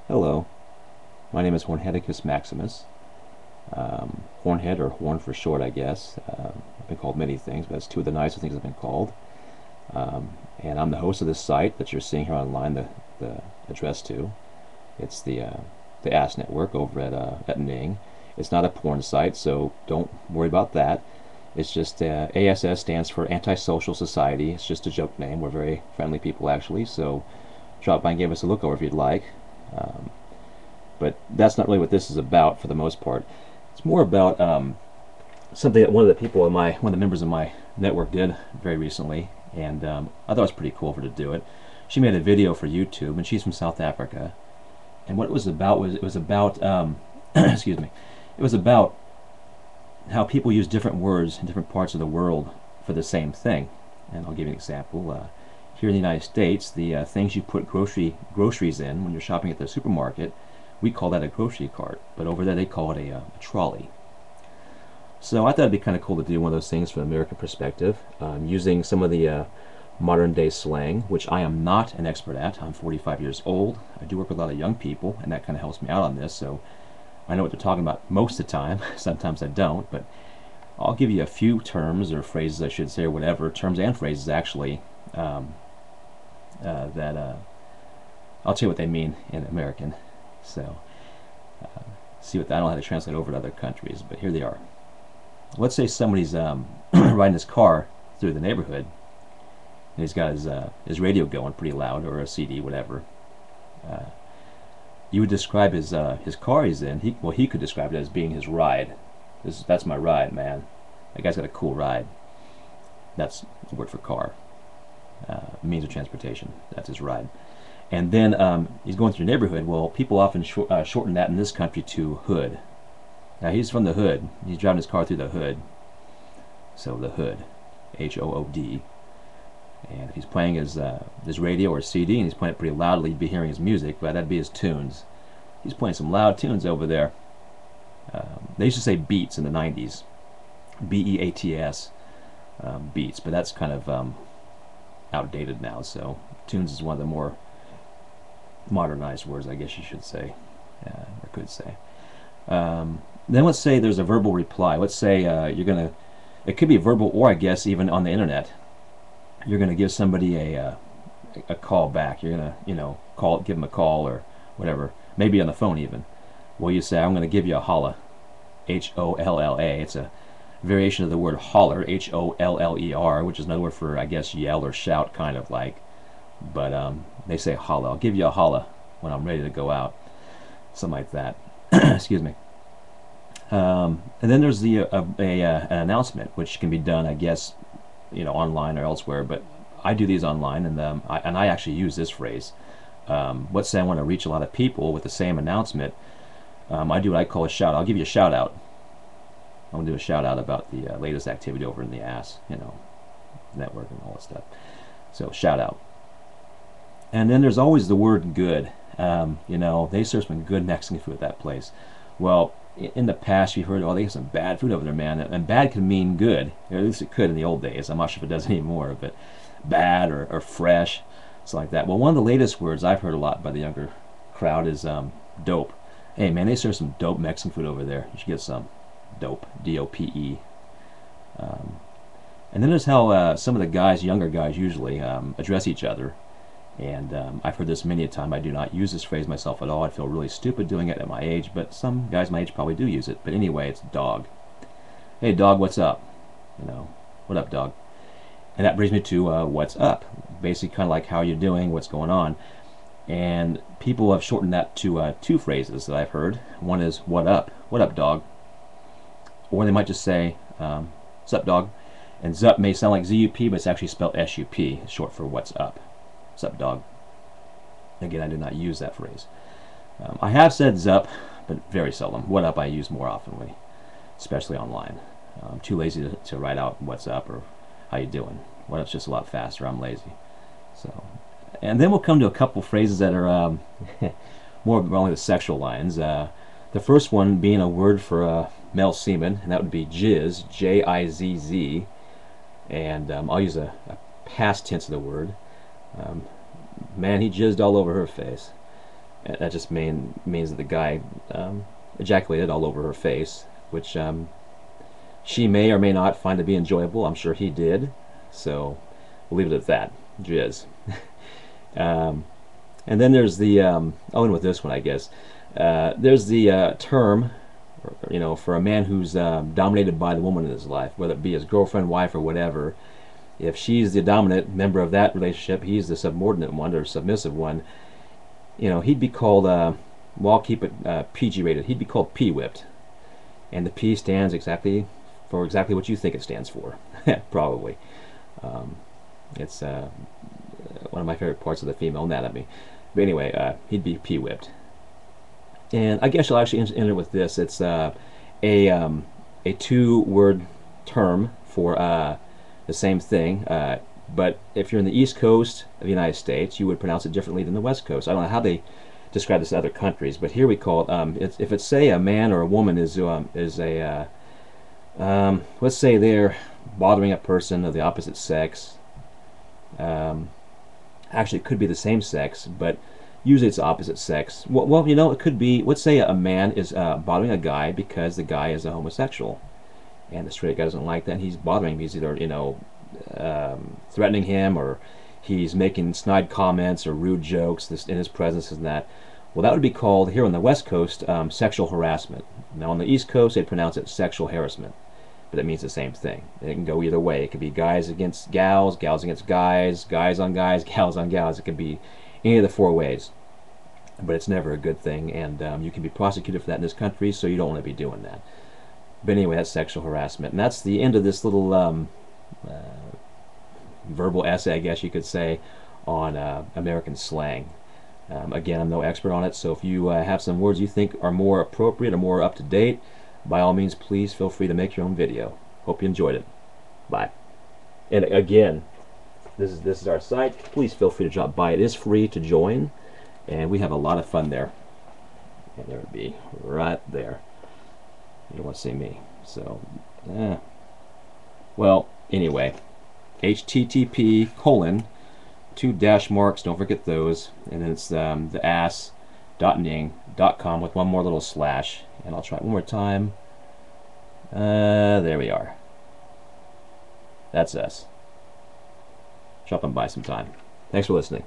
Hello, my name is Hornheadicus maximus. Hornhead, or horn for short, I guess. I've been called many things, but that's two of the nicer things I've been called. And I'm the host of this site that you're seeing here online, the address to. It's the Ass Network over at Ning. It's not a porn site, so don't worry about that. It's just ASS stands for Antisocial Society. It's just a joke name. We're very friendly people, actually, so drop by and give us a look over if you'd like. Um, but that's not really what this is about for the most part. It's more about something that one of the members of my network did very recently, and I thought it was pretty cool for her to do it. She made a video for YouTube, and she's from South Africa. And what it was about excuse me, it was about how people use different words in different parts of the world for the same thing. And I'll give you an example. Here in the United States, the things you put groceries in when you're shopping at the supermarket, we call that a grocery cart, but over there they call it a trolley. So I thought it'd be kind of cool to do one of those things from an American perspective, using some of the modern day slang, which I am not an expert at. I'm 45 years old. I do work with a lot of young people, and that kind of helps me out on this, so I know what they're talking about most of the time. Sometimes I don't, but I'll give you a few terms, or phrases I should say, or whatever, terms and phrases actually, that I'll tell you what they mean in American. So, see what I don't know how to translate over to other countries, but here they are. Let's say somebody's riding his car through the neighborhood, and he's got his radio going pretty loud, or a CD, whatever. You would describe his car he's in. He could describe it as being his ride. That's my ride, man. That guy's got a cool ride. That's the word for car. Means of transportation. That's his ride. And then he's going through the neighborhood. Well, people often shorten that in this country to hood. Now he's from the hood. He's driving his car through the hood. So the hood, H-O-O-D. And if he's playing his radio or CD and he's playing it pretty loudly, you'd be hearing his music, but that'd be his tunes. He's playing some loud tunes over there. They used to say beats in the 90s. B-E-A-T-S. Beats, but that's kind of outdated now, so tunes is one of the more modernized words, I guess you should say, or could say. Then let's say there's a verbal reply. Let's say it could be verbal, or I guess even on the internet. You're gonna give somebody a call back. You're gonna, give them a call or whatever, maybe on the phone even. Well, you say, I'm gonna give you a holla, H-O-L-L-A. It's a variation of the word holler, H-O-L-L-E-R, which is another word for, I guess, yell or shout, kind of like. But they say holla. I'll give you a holla when I'm ready to go out. Something like that. Excuse me. And then there's an announcement, which can be done, I guess, online or elsewhere. But I do these online, and I actually use this phrase. Let's say I want to reach a lot of people with the same announcement. I do what I call a shout. I'll give you a shout out. I'm going to do a shout out about the latest activity over in the Ass, network and all that stuff. So shout out. And then there's always the word good. They serve some good Mexican food at that place. Well, in the past you've heard, they have some bad food over there, man. And bad can mean good. Or at least it could in the old days. I'm not sure if it does anymore, but bad or fresh, something like that. Well, one of the latest words I've heard a lot by the younger crowd is dope. Hey, man, they serve some dope Mexican food over there. You should get some. Dope, D-O-P-E. And then there's how some of the guys, younger guys usually, address each other. And I've heard this many a time. I do not use this phrase myself at all. I feel really stupid doing it at my age, but some guys my age probably do use it. But anyway, it's dog. Hey, dog, what's up? What up, dog? And that brings me to what's up. Basically, kind of like how you're doing, what's going on. And people have shortened that to two phrases that I've heard. One is, what up? What up, dog? Or they might just say, sup, dog? And zup may sound like Z-U-P, but it's actually spelled S-U-P, short for what's up. Sup, dog? Again, I do not use that phrase. I have said zup, but very seldom. What up I use more oftenly, especially online. I'm too lazy to write out what's up or how you doing. What up's just a lot faster. I'm lazy. So, and then we'll come to a couple phrases that are more along the sexual lines. The first one being a word for male semen, and that would be jizz, J-I-Z-Z. And I'll use a past tense of the word. Man, he jizzed all over her face. And that just means that the guy ejaculated all over her face, which she may or may not find to be enjoyable. I'm sure he did. So we'll leave it at that. Jizz. And then there's the, I'll end with this one, I guess. There's the term, for a man who's dominated by the woman in his life, whether it be his girlfriend, wife, or whatever. If she's the dominant member of that relationship, he's the subordinate one or submissive one. He'd be called, well, I'll keep it PG rated. He'd be called P-whipped. And the P stands for exactly what you think it stands for, probably. It's one of my favorite parts of the female anatomy. But anyway, he'd be P-whipped. And I guess I'll actually end it with this. It's a two-word term for the same thing. But if you're in the East Coast of the United States, you would pronounce it differently than the West Coast. I don't know how they describe this in other countries, but here we call it. If it's, say, a man or a woman is a let's say they're bothering a person of the opposite sex. Actually, it could be the same sex, but usually it's opposite sex. Well, it could be, let's say a man is bothering a guy because the guy is a homosexual, and the straight guy doesn't like that, and he's bothering him. He's either, threatening him, or he's making snide comments or rude jokes in his presence and that. Well, that would be called, here on the West Coast, sexual harassment. Now, on the East Coast, they pronounce it sexual harassment, but it means the same thing. It can go either way. It could be guys against gals, gals against guys, guys on guys, gals on gals. It could be any of the four ways, but it's never a good thing, and you can be prosecuted for that in this country, so you don't want to be doing that. But anyway, that's sexual harassment, and that's the end of this little verbal essay, I guess you could say, on American slang. Again, I'm no expert on it, so if you have some words you think are more appropriate or more up to date, by all means, please feel free to make your own video. Hope you enjoyed it. Bye. And again, this is our site. Please feel free to drop by. It is free to join, and we have a lot of fun there. And there would be right there. You don't want to see me. So, well, anyway, http:// 2 dash marks, don't forget those, and then it's the ass.ning.com with one more little slash, and I'll try it one more time. There we are. That's us. Drop them by sometime. Thanks for listening.